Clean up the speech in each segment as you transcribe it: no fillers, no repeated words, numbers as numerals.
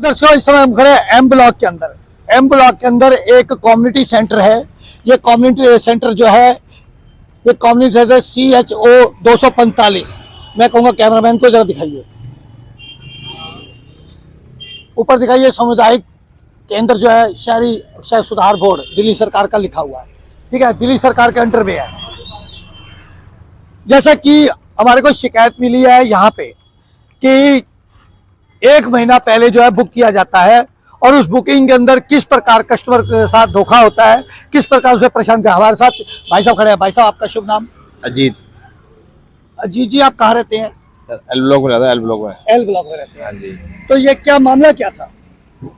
दर्शकों, इस समय हम खड़े हैं एम ब्लॉक के अंदर। एम ब्लॉक के अंदर एक कम्युनिटी सेंटर है। ये कम्युनिटी सेंटर जो है, ये कम्युनिटी सेंटर CHO 245। मैं कहूँगा कैमरामैन को जरा दिखाइए, ऊपर दिखाइए। सामुदायिक केंद्र जो है शहरी शहर सुधार बोर्ड दिल्ली सरकार का लिखा हुआ है। ठीक है, दिल्ली सरकार के अंडर में है। जैसा कि हमारे को शिकायत मिली है यहाँ पे कि 1 महीना पहले जो है बुक किया जाता है और उस बुकिंग के अंदर किस प्रकार कस्टमर के साथ धोखा होता है, किस प्रकार उसे परेशान किया। हमारे साथ भाई साहब खड़े हैं। भाई साहब, आपका शुभ नाम? अजीत। अजीत जी, आप कहाँ रहते हैं? सर एल ब्लॉक में रहता है। एल ब्लॉक में। एल ब्लॉक में रहते हैं। हाँ जी। तो ये क्या मामला क्या था?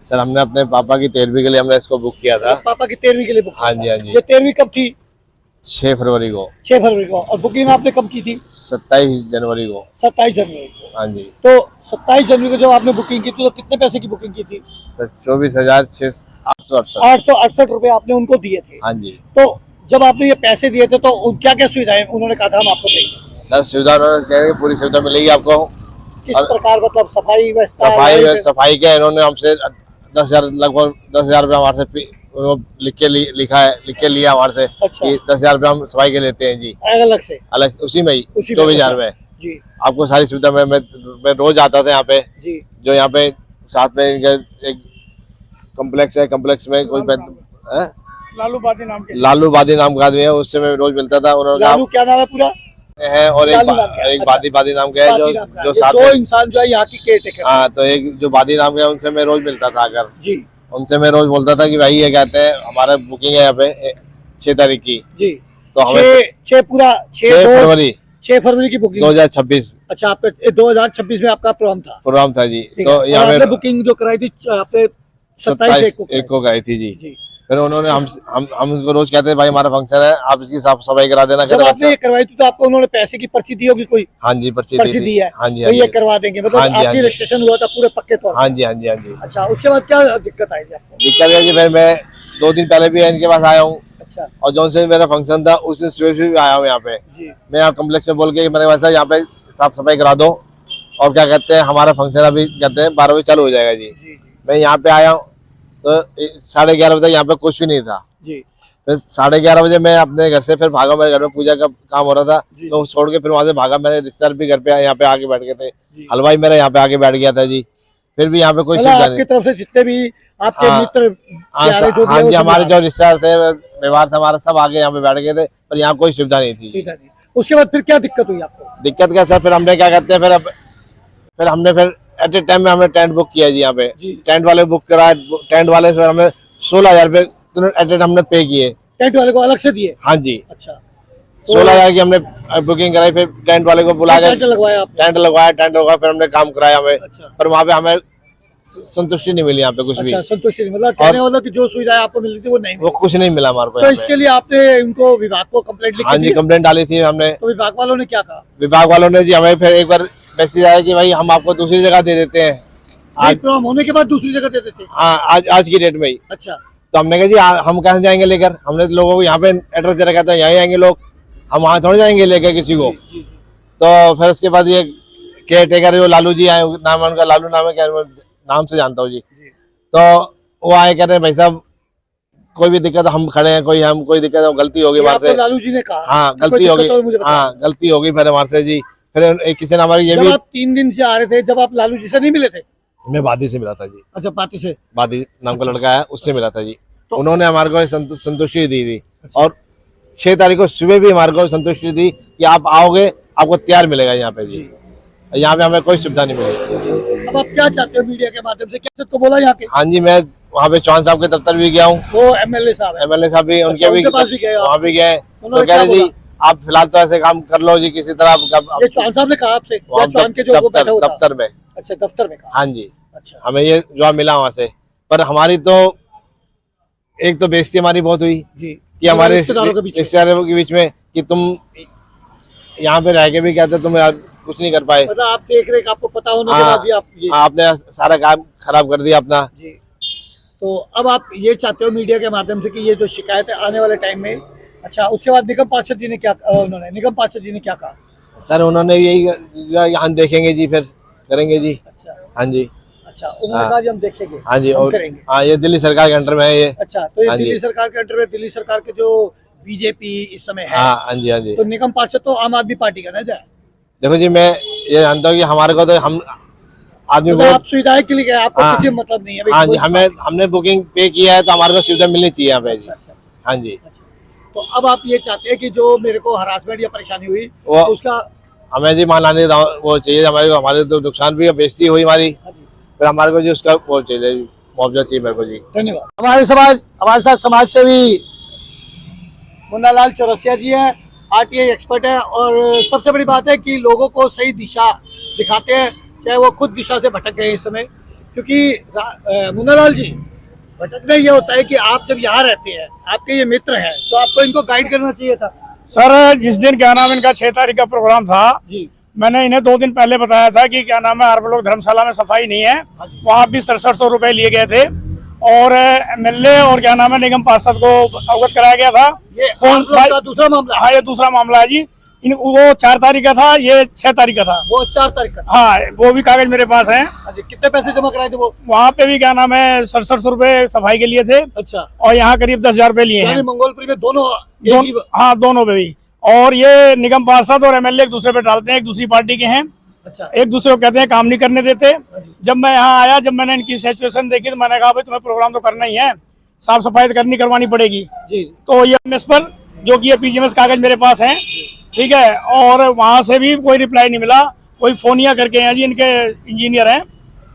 सर हमने अपने पापा की 13वीं के लिए हमने इसको बुक किया था। पापा की 13वीं के लिए बुक? हाँ जी, हाँ जी। ये 13वीं कब थी? 6 फरवरी को। 6 फरवरी को। और बुकिंग आपने कब की थी? 27 जनवरी को। 27 जनवरी को। हाँ जी। तो 27 जनवरी को जब आपने बुकिंग की थी तो कितने पैसे की बुकिंग की थी? सर 24,868। 868 रुपए आपने उनको दिए थे। हाँ जी। तो जब आपने ये पैसे दिए थे तो क्या क्या सुविधाएं उन्होंने कहा था हम आपको देंगे? सर सुविधा उन्होंने कह रहे कि पूरी सुविधा मिलेगी आपको। किस प्रकार? मतलब सफाई व्यवस्था? सफाई के इन्होंने हमसे 10,000 लगभग 10,000 रुपये हमारे से लिख के लिया हमारे से। अच्छा। कि 10,000 रुपये हम सफाई के लेते हैं जी, अलग से? अलग उसी में ही 24,000 में जी। आपको सारी सुविधा। मैं रोज आता था यहाँ पे जी। जो यहाँ पे साथ में एक कम्प्लेक्स है, कम्प्लेक्स में कोई लालू बादी नाम का आदमी है, उससे मैं रोज मिलता था। उन्होंने लालू क्या नाम है पूरा? है और एक बादी नाम का है जो साथ दो इंसान जो है यहाँ की केयरटेकर। हाँ, तो एक जो बादी नाम का है उनसे मैं रोज मिलता था आकर जी। उनसे मैं रोज बोलता था कि भाई ये कहते हैं हमारा बुकिंग है यहाँ पे 6 तारीख की जी। तो हमें 6 फरवरी 6 फरवरी की बुकिंग 2026। अच्छा, आपके 2026 में आपका प्रोग्राम था जी। तो यहाँ पे बुकिंग जो कराई थी आपने 27 को कराई थी जी। फिर उन्होंने हम उनको रोज कहते हैं भाई हमारा फंक्शन है, आप इसकी साफ सफाई करा देना। जब आपने ये करवाई थी तो आपको उन्होंने पैसे की पर्ची दी होगी कोई? हाँ जी, पर्ची दी है। हाँ जी, तो ये करवा देंगे मतलब आपकी रजिस्ट्रेशन हुआ था पूरे पक्के तौर? हाँ जी, हाँ जी, हाँ जी। अच्छा, उसके बाद क्या दिक्कत आई थी आपको? दिक्कत है जी, फिर मैं 2 दिन पहले भी इनके पास आया हूँ। अच्छा। और जो से मेरा फंक्शन था उस दिन सुबह भी आया हूँ यहाँ पे। मैं यहाँ कम्प्लेक्स में बोल के मैंने वैसा यहाँ पे साफ सफाई करा दो और क्या कहते हैं हमारा फंक्शन अभी कहते हैं 12 बजे चालू हो जाएगा जी। मैं यहाँ पे आया हूँ तो 11:30 बजे तक यहाँ पे कुछ भी नहीं था जी। फिर 11:30 बजे मैं अपने घर से फिर भागा। मेरे घर में पूजा का काम हो रहा था तो छोड़ के फिर वहां से भागा। मेरे रिश्तेदार भी घर पे यहाँ पे आके बैठ गए थे। हलवाई मेरा यहाँ पे आके बैठ गया था जी। फिर भी यहाँ पे कोई सुविधा नहीं। आपकी तरफ से जितने भी आपके मित्र हाँ जी, हमारे जो रिश्तेदार थे, व्यवहार था हमारा, सब आगे यहाँ पे बैठ गए थे पर यहाँ कोई सुविधा नहीं थी। उसके बाद फिर क्या दिक्कत हुई आपको? दिक्कत क्या सर, फिर हमने क्या कहते हैं फिर हमने एट ए टाइम में हमने टेंट बुक किया जी। यहाँ पे टेंट वाले बुक कराए। टेंट वाले फिर हमें 16,000 रुपये एट ए टाइम हमने पे किए। टेंट वाले को अलग से दिए? हाँ जी। अच्छा। 16,000 की हमने बुकिंग कराई। फिर टेंट वाले को बुला के टेंट लगवाया फिर हमने काम कराया हमें। पर वहाँ पे हमें संतुष्टि नहीं मिली यहाँ पे कुछ भी। संतुष्टि नहीं, मतलब कहने वाला कि जो सुविधाएं आपको मिली थी वो कुछ नहीं मिला हमारे को। तो इसके लिए आपने उनको विभाग को कंप्लेंट लिखी? हाँ जी, कंप्लेंट डाली थी हमने। तो विभाग वालों ने क्या कहा? विभाग वालों ने जी हमें फिर एक बार मैसेज आया कि भाई हम आपको दूसरी जगह दे देते हैं। आज प्रोग्राम होने के बाद दूसरी जगह दे देते? हाँ, आज की डेट में ही। अच्छा। तो हमने कहा जी हम कैसे जाएंगे लेकर? हमने लोगों को यहाँ पे एड्रेस दे रखा था, यहाँ आएंगे लोग, हम वहाँ थोड़ी जाएंगे लेकर किसी को। तो फिर उसके बाद ये केयर टेकर जो लालू जी आए, नाम उनका लालू नाम है, क्या नाम से जानता हूँ जी। तो वो आए कह रहे भाई साहब कोई भी दिक्कत हम खड़े हैं, कोई दिक्कत है, गलती होगी हमारे से। लालू जी ने कहा? हाँ, गलती होगी। हाँ, गलती होगी फिर हमारे से जी। फिर किसी ने हमारी ये भी। आप 3 दिन से आ रहे थे, जब आप लालू जी से नहीं मिले थे? मैं बादी से मिला था जी। अच्छा, बादी नाम का लड़का है, उससे मिला था जी। तो उन्होंने हमारे को संतुष्टि दी थी। और 6 तारीख को सुबह भी हमारे को संतुष्टि दी कि आप आओगे, आपको तैयार मिलेगा यहाँ पे जी। यहाँ पे हमें कोई सुविधा नहीं मिली। अब आप क्या चाहते हो मीडिया के माध्यम से? कैसे को बोला यहाँ के? हाँ जी, मैं वहाँ पे चौहान साहब के दफ्तर भी गया हूँ। वो एमएलए साहब भी उनके भी वहाँ भी गए। तो कह रहे जी आप फिलहाल तो ऐसे काम कर लो जी किसी तरह। चौहान साहब ने कहा आपसे? दफ्तर में? अच्छा, दफ्तर में कहा। हाँ जी। अच्छा, हमें ये जवाब मिला वहाँ से। पर हमारी तो एक तो बेइज्जती हमारी बहुत हुई कि हमारे रिश्तेदारों के बीच में कि तुम यहाँ पे रह के भी कहते तुम कुछ नहीं कर पाए। मतलब आप देख रहे, आपको पता होने के बाद भी आपने सारा काम खराब कर दिया अपना जी। तो अब आप ये चाहते हो मीडिया के माध्यम से कि ये जो शिकायत है आने वाले टाइम में। अच्छा, उसके बाद निगम पार्षद जी ने क्या कहा? सर उन्होंने यही यहाँ देखेंगे जी, फिर करेंगे जी। अच्छा। हाँ जी। अच्छा, उन्होंने कहा जी हम देखेंगे, हाँ जी, हम और करेंगे। हाँ ये दिल्ली सरकार के अंडर में है ये। अच्छा, तो ये हाँ जी। दिल्ली सरकार के अंडर में, दिल्ली सरकार के जो बीजेपी इस समय है, हाँ हाँ जी, हाँ जी। तो निगम पार्षद तो आम आदमी पार्टी का ना जाए, देखो जी, मैं ये जानता हूँ कि हमारे को तो हम आदमी तो बहुत, आप सुविधाएं के लिए गए, आपको हाँ। किसी मतलब नहीं है भाई, हाँ जी, कोई- हमने बुकिंग पे किया है तो हमारे को सुविधा मिलनी चाहिए यहाँ पे जी। हाँ जी, तो अब आप ये चाहते हैं कि जो मेरे को हरासमेंट या परेशानी हुई वो तो उसका हमें जी मानहानि वो चाहिए हमारे को, हमारे तो नुकसान भी बेइज्जती हुई हमारी, फिर हमारे को जी उसका वो चाहिए, मुआवजा चाहिए मेरे को जी। धन्यवाद। हमारे साथ समाज सेवी मुन्नालाल चौरसिया जी हैं, आरटीआई एक्सपर्ट है, और सबसे बड़ी बात है कि लोगों को सही दिशा दिखाते हैं, चाहे वो खुद दिशा से भटक गए इस समय, क्योंकि मुन्नालाल जी, भटकना ये होता है कि आप जब यहाँ रहते हैं, आपके ये मित्र हैं, तो आपको इनको गाइड करना चाहिए था। सर जिस दिन क्या नाम इनका 6 तारीख का प्रोग्राम था, जी, मैंने इन्हें 2 दिन पहले बताया था कि क्या नाम है आर ब्लॉक धर्मशाला में सफाई नहीं है, वहाँ भी 6700 रुपए लिए गए थे और एमएलए और क्या नाम है निगम पार्षद को अवगत कराया गया था। ये कौन आप लोग का दूसरा मामला है। हाँ, ये दूसरा मामला है जी। वो 4 तारीख का था, ये 6 तारीख का था। वो 4 तारीख का। हाँ, वो भी कागज मेरे पास है। अच्छा, कितने पैसे जमा कराए थे वो? वहाँ पे भी क्या नाम है 6700 रुपए सफाई के लिए थे, अच्छा, और यहाँ करीब 10,000 रुपए लिए हैं। मंगोलपुरी में दोनों एक ही- हाँ, दोनों पे भी। और ये निगम पार्षद और एमएलए एक दूसरे पे डालते हैं, एक दूसरी पार्टी के हैं, अच्छा, एक दूसरे को कहते हैं काम नहीं करने देते। जब मैं यहाँ आया, जब मैंने इनकी सिचुएशन देखी तो मैंने कहा भाई तुम्हें प्रोग्राम तो करना ही है, साफ सफाई तो करवानी पड़ेगी। जी, तो ये एमएस पर जो कि ये पीजीएमएस कागज मेरे पास हैं, ठीक है, और वहाँ से भी कोई रिप्लाई नहीं मिला। कोई फोनिया करके हैं जी, इनके इंजीनियर हैं,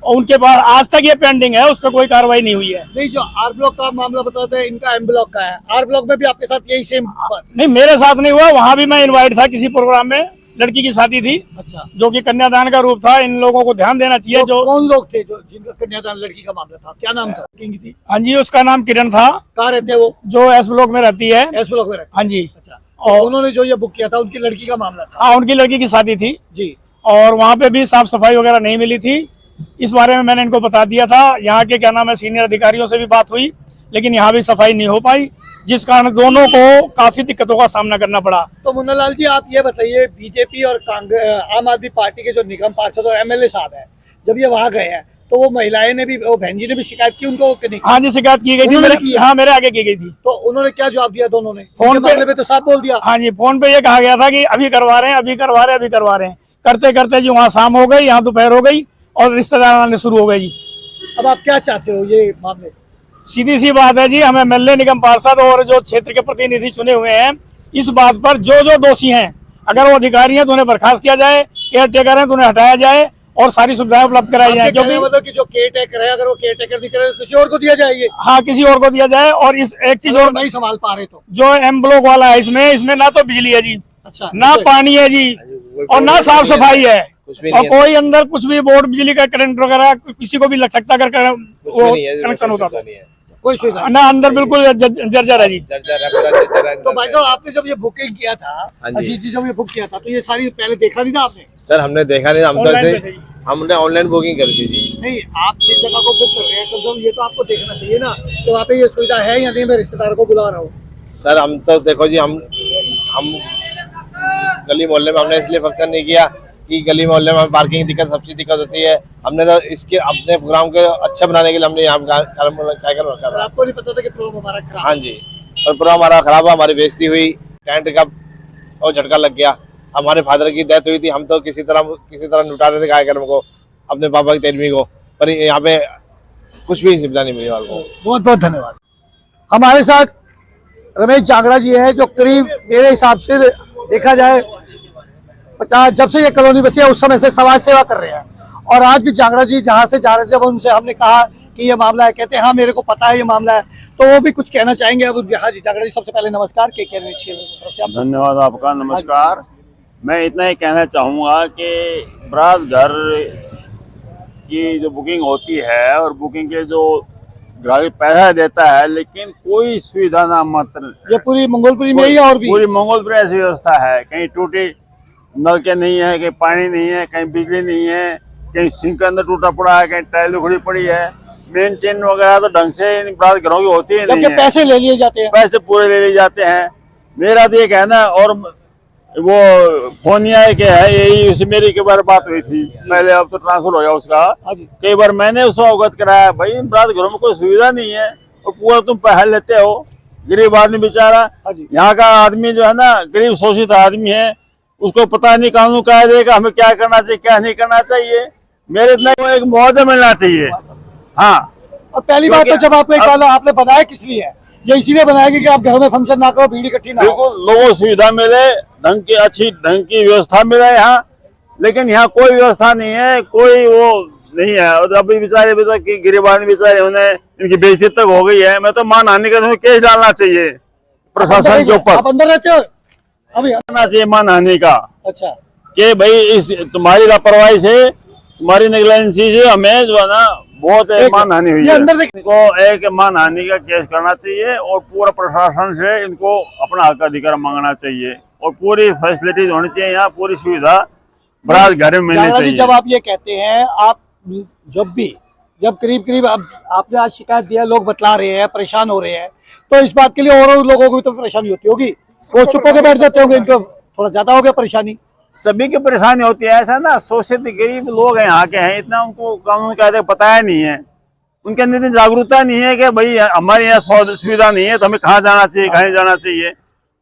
और उनके पास आज तक ये पेंडिंग है, उस पर कोई कार्रवाई नहीं हुई है। नहीं, जो आर ब्लॉक का मामला बताते हैं, इनका एम ब्लॉक का है। आर ब्लॉक में भी आपके साथ यही सेम बात? नहीं, मेरे साथ नहीं हुआ, वहाँ भी मैं इन्वाइट था किसी प्रोग्राम में, लड़की की शादी थी, अच्छा, जो कि कन्यादान का रूप था। इन लोगों को ध्यान देना चाहिए। तो जो कौन लोग थे जो जिनका कन्यादान लड़की का मामला था? क्या नाम था लड़की की? हाँ जी, उसका नाम किरण था, कहाँ रहते हैं वो? जो एस ब्लॉक में रहती है। एस ब्लॉक में रहते हाँ जी। हैं। अच्छा, और उन्होंने जो ये बुक किया था, उनकी लड़की का मामला था? हाँ, उनकी लड़की की शादी थी, जी, और वहाँ पे भी साफ सफाई वगैरह नहीं मिली थी। इस बारे में मैंने इनको बता दिया था। यहाँ के क्या नाम है सीनियर अधिकारियों से भी बात हुई, लेकिन यहाँ भी सफाई नहीं हो पाई, जिस कारण दोनों को काफी दिक्कतों का सामना करना पड़ा। तो मुन्नालाल जी, आप ये बताइए, बीजेपी और कांग्रेस, आम आदमी पार्टी के जो निगम पार्षद और एमएलए साहब हैं, जब ये वहाँ गए हैं, तो वो महिलाएं ने भी, वो बहन जी ने भी शिकायत की उनको कि नहीं? हाँ जी, शिकायत की गई थी उन्होंने मेरे, की है? हाँ, मेरे आगे की गई थी। तो उन्होंने क्या जवाब दिया दोनों ने? फोन उनके पे- मामले पे तो साफ बोल दिया। हाँ जी, फोन पे ये कहा गया था कि अभी करवा रहे हैं, अभी करवा रहे हैं, अभी करवा रहे हैं। करते करते जी वहाँ शाम हो गई, यहाँ दोपहर हो गई, और रिश्तेदार आने शुरू हो गए जी। अब आप क्या चाहते हो ये मामले? सीधी सी बात है जी, हमें एमएलए निगम पार्षद और जो क्षेत्र के प्रतिनिधि चुने हुए हैं, इस बात पर जो जो दोषी हैं, अगर वो अधिकारी हैं तो उन्हें बर्खास्त किया जाए, केयर टेकर हैं तो उन्हें हटाया जाए, और सारी सुविधाएं उपलब्ध कराई जाए। क्योंकि मतलब कि जो केयर टेकर है, अगर वो केयर टेकर नहीं करे तो किसी और को दिया जाए। ये हाँ, किसी और को दिया जाए। और इस एक चीज अगर और, नहीं संभाल पा रहे तो? जो एम ब्लॉक वाला है, इसमें ना तो बिजली है जी, अच्छा, ना पानी है जी, और ना साफ सफाई है, कुछ भी और नहीं है। कोई अंदर कुछ भी बोर्ड बिजली का करंट वगैरह किसी को भी लग सकता है अगर वो कनेक्शन होता तो। कोई सुविधा नहीं। ना अंदर बिल्कुल जर्जर है जी। तो भाई साहब, आपने जब ये बुकिंग किया था, हाँ जी। अजीत जी जब ये बुक किया था, तो ये सारी पहले देखा नहीं था आपने? सर हमने देखा नहीं, हम ऑनलाइन पे तो थे। हमने ऑनलाइन बुकिंग करी थी जी। नहीं, आप जिस जगह को बुक कर रहे हैं, कम से कम ये तो आपको देखना चाहिए ना कि वहाँ पे ये सुविधा है या नहीं। मैं रिश्तेदार को बुला रहा हूँ। सर हम तो देखो जी, हम गली मोहल्ले में हमने इसलिए फंक्शन नहीं किया कि गली मोहल्ले में पार्किंग दिक्कत, सबसे दिक्कत होती है। हमने तो इसके अपने प्रोग्राम को अच्छा बनाने के लिए हमने यहाँ कार्यक्रम रखा और था। आपको नहीं पता था कि प्रोग्राम हमारा खराब? हाँ जी, और प्रोग्राम हमारा खराब हुआ, हमारी बेइज्जती हुई, टेंट का और झटका लग गया। हमारे फादर की डेथ हुई थी, हम तो किसी तरह निपटा रहे थे कार्यक्रम को, अपने पापा की 13वीं को, पर यहाँ पे कुछ भी सुविधा नहीं मिली हमारे को। बहुत बहुत धन्यवाद। हमारे साथ रमेश जांगड़ा जी हैं, जो करीब मेरे हिसाब से देखा जाए 50, जब से ये कॉलोनी बसी है उस समय से समाज सेवा कर रहे हैं। और आज भी जांगड़ा जी जहाँ से जा रहे थे, जब उनसे हमने कहा कि ये मामला है, कहते हैं हाँ मेरे को पता है ये मामला है, तो वो भी कुछ कहना चाहेंगे। अब हाँ जी, जांगड़ा जी, सबसे पहले नमस्कार। के धन्यवाद आपका, नमस्कार। मैं इतना ही कहना चाहूँगा कि बरात घर की जो बुकिंग होती है और बुकिंग के जो ग्राहक पैसा देता है, लेकिन कोई सुविधा ना मात्र, ये पूरी मंगोलपुरी में ही है और भी पूरी मंगोलपुर ऐसी व्यवस्था है, कहीं टूटे नल के नहीं है, कहीं पानी नहीं है, कहीं बिजली नहीं है, कहीं सिंक के अंदर टूटा पड़ा है, कहीं टाइल उखड़ी पड़ी है। मेंटेन वगैरह तो ढंग से इन बरात घरों की होती ही नहीं है, पैसे ले लिए जाते हैं। पैसे पूरे ले लिए जाते हैं। मेरा तो ये कहना है, और वो फोनिया के है, यही उसी मेरी के बार बात हुई थी पहले, अब तो ट्रांसफर हो गया उसका। हाँ जी। कई बार मैंने उसको अवगत कराया, भाई इन रात घरों में कोई सुविधा नहीं है और पूरा तुम पहल लेते हो, गरीब आदमी बेचारा। हाँ जी। यहाँ का आदमी जो है ना, गरीब शोषित आदमी है, उसको पता नहीं कानून कायदे का हमें क्या करना चाहिए क्या नहीं करना चाहिए। मेरे इतना को एक मुआवजा मिलना चाहिए। हाँ, और पहली बात तो जब आपको एक वाला आपने बनाया किस लिए है, ये इसीलिए बनाया कि आप घरों में फंक्शन ना करो, भीड़ इकट्ठी ना हो। बिल्कुल, लोगों को सुविधा मिले, ढंग की अच्छी ढंग की व्यवस्था मिले यहाँ, लेकिन यहाँ कोई व्यवस्था नहीं है, कोई वो नहीं है। और अभी बेचारे कि गरीब आदमी बेचारे, उन्हें इनकी बेइज्जती तक हो गई है। मैं तो मानहानि का केस डालना चाहिए प्रशासन के ऊपर, आप अंदर रहते हो अभी? करना चाहिए मानहानि का, अच्छा। कि भाई इस तुम्हारी लापरवाही से, तुम्हारी नेग्लिजेंसी से हमें जो है ना बहुत मानहानि हुई ये है। अंदर देख- इनको एक मानहानि का केस करना चाहिए और पूरा प्रशासन से इनको अपना हक अधिकार मांगना चाहिए और पूरी फैसिलिटीज होनी चाहिए यहाँ, पूरी सुविधा बारात घर में मिलनी जागरण जी, चाहिए। जब आप ये कहते हैं, आप जब करीब करीब आपने आज शिकायत दिया, लोग बतला रहे हैं, परेशान हो रहे हैं, तो इस बात के लिए और लोगों को भी तो परेशानी होती होगी, वो चुप होकर बैठ जाते होंगे, इनको थोड़ा ज्यादा हो गया परेशानी। सभी की परेशानी होती है, ऐसा ना शोषित गरीब लोग हैं यहाँ के हैं, इतना उनको कानून कायदे पता है नहीं है, उनके अंदर इतनी जागरूकता नहीं है कि भाई हमारे यहाँ सुविधा नहीं है तो हमें कहाँ जाना चाहिए कहाँ जाना चाहिए।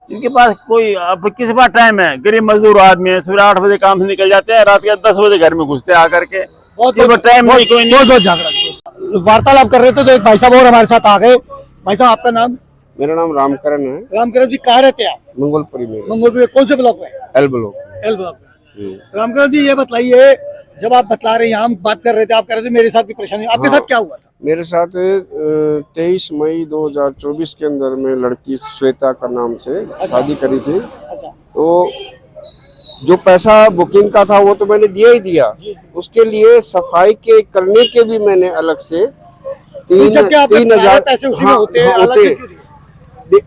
इनके पास कोई अब किसी पास टाइम है, गरीब मजदूर आदमी है, सुबह 8 बजे काम से निकल जाते हैं, रात के 10 बजे घर में घुसते हैं आकर के, टाइम नहीं कोई नहीं। बहुत जागरण वार्तालाप कर रहे थे तो एक भाई साहब और हमारे साथ आ गए। भाई साहब, आपका नाम? मेरा नाम रामकरण है, रामकरण जी, कहाँ रहते हैं आप? मंगोलपुरी में, मंगोलपुर में कौन से ब्लॉक में? L block. एल ब्लॉक में। रामकरण जी, ये बताइए, जब आप बतला रहे हैं, यहाँ हम बात कर रहे थे, आप कह रहे थे मेरे साथ भी परेशानी, आपके साथ क्या हुआ था? मेरे साथ 23 मई 2024 के अंदर में लड़की श्वेता का नाम से शादी करी थी। अच्छा। तो जो पैसा बुकिंग का था वो तो मैंने दिया ही दिया, उसके लिए सफाई के करने के भी मैंने अलग से 3,000 पैसे उसी में होते हैं, अलग से क्यों दिए?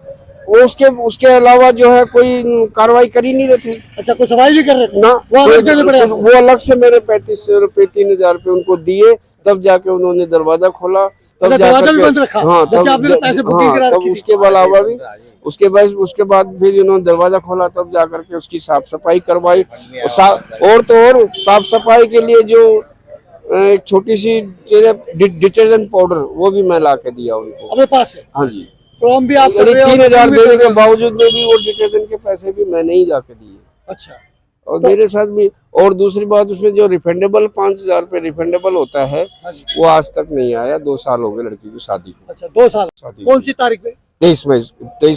वो उसके अलावा जो है कोई कार्रवाई करी नहीं रही थी। अच्छा, कोई सफाई भी कर रहे थे ना, वो अलग देने पड़े आपको? वो अलग से मैंने 3500 रुपए 3,000 रुपए उनको दिए, तब जाके उन्होंने दरवाजा खोला, तब दरवाजा भी बंद रखा? हाँ, जबकि आपने तो पैसे बुकिंग करा तब रखी थी। उसके अलावा भी उसके बाद फिर उन्होंने दरवाजा खोला, तब जाकर के उसकी साफ सफाई करवाई। और तो और साफ सफाई के लिए जो एक छोटी सी डिटर्जेंट पाउडर वो भी मैं ला के दिया उनको अपने पास से। हाँ जी, प्रॉम भी आप कर रहे हो, 3,000 भी कर देने रहे के हो। बावजूद में भी वो डिटर्जेंट के पैसे भी मैंने ही जाके दिए। अच्छा। और मेरे साथ भी, और दूसरी बात उसमें जो रिफंडेबल 5,000 रुपए रिफंडेबल होता है वो आज तक नहीं आया। 2 साल हो गए लड़की की शादी को। अच्छा, 2 साल। शादी कौन सी तारीख में? 23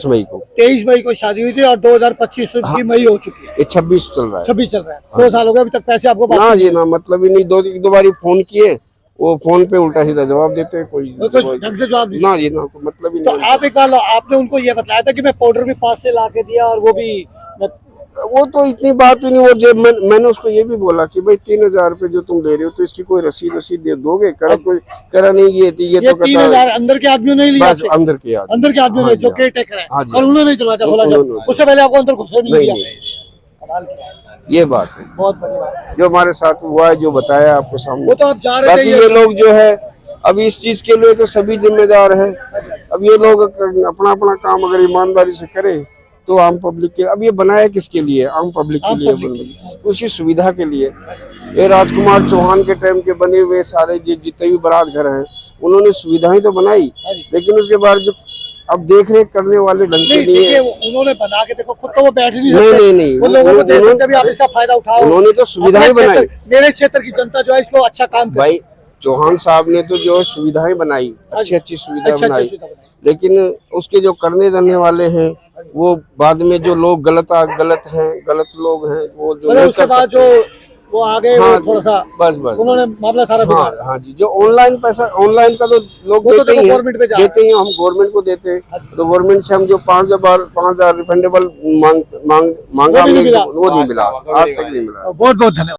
मई को। 23 मई को शादी हुई थी और 2025 की मई हो चुकी है, ये 26 चल रहा है। 26 चल रहा है। 2 साल हो गए, अभी तक पैसे आपको ना बाकी जी ना, मतलब ही नहीं। दो बारी फोन किए, वो फोन पे उल्टा सीधा जवाब देते हैं, कोई कोई ढंग से जवाब नहीं। ना जी ना, कोई मतलब ही तो नहीं। आप एक बार आपने उनको ये बताया था कि मैं पाउडर भी पास से ला के दिया, और वो भी वो तो इतनी बात ही नहीं। वो जब मैंने उसको ये भी बोला कि भाई 3,000 रुपए जो तुम दे रहे हो तो इसकी कोई रसीद दे दोगे? करा नहीं, ये तो 3,000 अंदर के आदमियों ने लिया, बस अंदर के याद। अंदर के आदमियों ने, हाँ जो जी, केयर टेकर है, हाँ जी। और उन्होंने दरवाजा खोला, जब उससे पहले आपको अंदर घुसने नहीं दिया। कमाल की बात है। ये बात है बहुत बड़ी बात है। जो हमारे साथ हुआ है, जो बताया आपको सामने। वो तो आप जा रहे बाकी थे, ये लोग जो है अब इस चीज के लिए तो सभी जिम्मेदार हैं। अब ये लोग अपना अपना काम अगर ईमानदारी से करें तो आम पब्लिक के, अब ये बनाया किसके लिए? आम पब्लिक के लिए, उसकी सुविधा के लिए। ये राजकुमार चौहान के टाइम के बने हुए सारे जितने भी बारात घर हैं, उन्होंने सुविधाएं तो बनाई, लेकिन उसके बाद जो अब देख रेख करने वाले ढंग से नहीं है। उन्होंने बना के देखो, खुद तो वो बैठ नहीं नहीं, वो लोगों को दे सकते भी, आप इसका फायदा उठाओ। उन्होंने तो सुविधाएं बनाई। मेरे क्षेत्र की जनता जो है इसको अच्छा काम करे। भाई चौहान साहब ने तो जो सुविधाएं बनाई, अच्छी सुविधाएं बनाई, लेकिन उसके जो करने धरने वाले हैं वो बाद में जो लोग गलत लोग हैं, वो जो नहीं कर सकते। जो वो आगे हाँ, थोड़ा सा बस उन्होंने मामला सारा बिगाड़ा। हाँ जी, जो ऑनलाइन पैसा, ऑनलाइन का तो लोग वो तो देते ही हैं, गवर्नमेंट पे जा देते ही हैं, हम गवर्नमेंट को देते हैं। तो गवर्नमेंट से हम जो 5,000 रिफंडेबल मांगा, वो नहीं मिला, आज तक नहीं मिला। बहुत बहुत धन्यवाद।